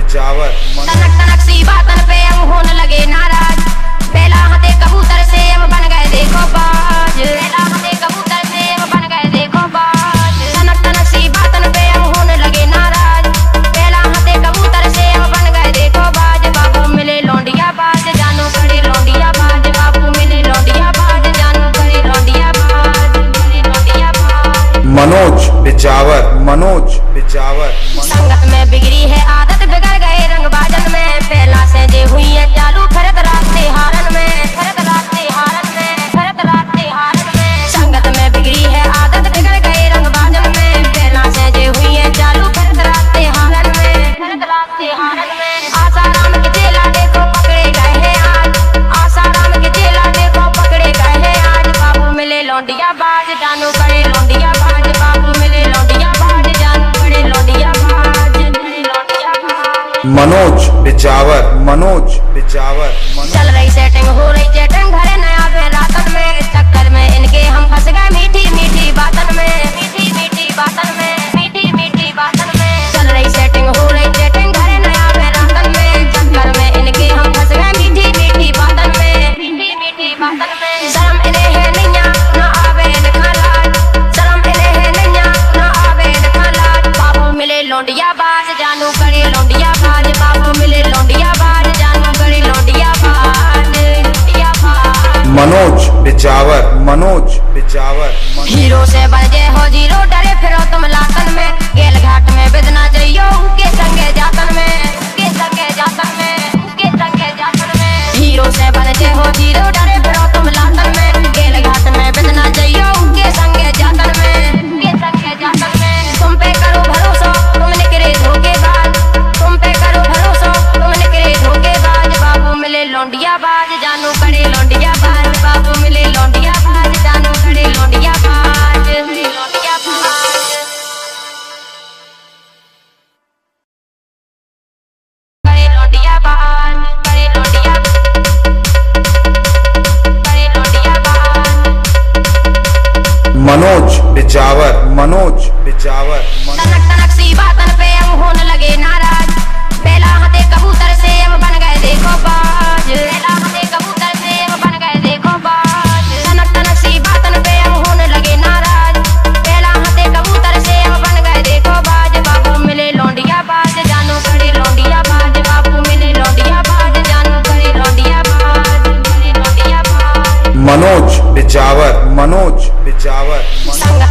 बिजावर तनक तनक सी बातन पे हम होने लगे नाराज। बेला हते कबूतर से हम बन गए देखो बाज। बेला हते कबूतर से हम बन गए देखो बाज। तनक तनक सी बातन पे हम होने लगे नाराज। बेला हते कबूतर से हम बन गए देखो बाज। बाबू मिले लौंडिया बाज, जानो करे लौंडिया बाज। बाबू मिले लौंडिया बाज, जानो करे लौंडिया बाज। मिले लौंडिया बाज। मनोज बिजावर मनोज बिजावर संगत में बिगड़ी है आदत, बिगड़ गए रंग बाजन में। पहला से जे हुई है चालू खरत रास्ते हारन में। खरत रास्ते हारन में, खरत रास्ते हारन में। संगत में बिगड़ी है आदत, बिगड़ गए रंग बाजन में। पहला से जे हुई है चालू खरत रास्ते हारन में। खरत रास्ते हारन में। आसाराम के चेला देखो पकड़े गए हैं आज। आसाराम के चेला देखो पकड़े गए हैं आज। बाबू मिले लौंडिया बाज, जानू करे लौंडिया बाज। बाबू मिले लौंडिया बाज, जानू करे लौंडिया बाज। लौंडिया बाज। मनोज बिजावर मनोज बिजावर चल रही सेटिंग, हो रही चैटिंग, घरे नया वे रातन में। चक्कर में इनके हम फंस गए मीठी मीठी बातन में। मीठी मीठी बातन में, मीठी मीठी बातन में। चल रही सेटिंग, हो रही चैटिंग, घरे नया वे रातन में। चक्कर में इनके हम फंस गए मीठी मीठी बातन में। मीठी मीठी बातन में। शर्म इन्हें है नैया ना आवे दिखा लाज। शर्म इन्हें है नैया ना आवे दिखा लाज। बाबू मिले लौंडिया बाज, जानू करे लौंडिया बाज। बाबू मिले लौंडिया बाज, जानू करे लौंडिया बाज। लौंडिया बाज। मनोज बिजावर मनोज बिजावर हीरो से बन जे हो जीरो, डरे फिरो तुम लातन में। गेल घाट में बिदना चाहिए उनके संगे जातन में। उनके संगे जातन में, उनके संगे जातन में। हीरो से बन जे हो जीरो, डरे फिरो तुम लातन में। गेल घाट में बिदना चाहिए उनके संगे जातन में। उनके संगे जातन में। तुम पे करो भरोसा, तुम निकले धोखेबाज। तुम पे करो भरोसा, तुम निकले धोखेबाज। बाबू मिले लौंडिया बाज, जानू करे लौंडिया बाज। बाबू मिले लौंडिया बाज, जानू करे लौंडिया बाज। लौंडिया बाज। करे लौंडिया बाज, करे लौंडिया, करे लौंडिया बाज। मनोज बिजावर मनोज बिजावर तनक तनक सी बातन पे हम होने लगे नाराज। बेला हते कबूतर से हम बन गए देखो बाज। बेला हते कबूतर से हम बन गए देखो बाज। तनक तनक सी बातन पे हम होने लगे नाराज। बेला हते कबूतर से हम बन गए देखो बाज। बाबू मिले लौंडिया बाज, जानू करे लौंडिया बाज। बाबू मिले लौंडिया बाज, जानू करे लौंडिया बाज। मिले लौंडिया बाज। मनोज बिजावर मनोज बिजावर संग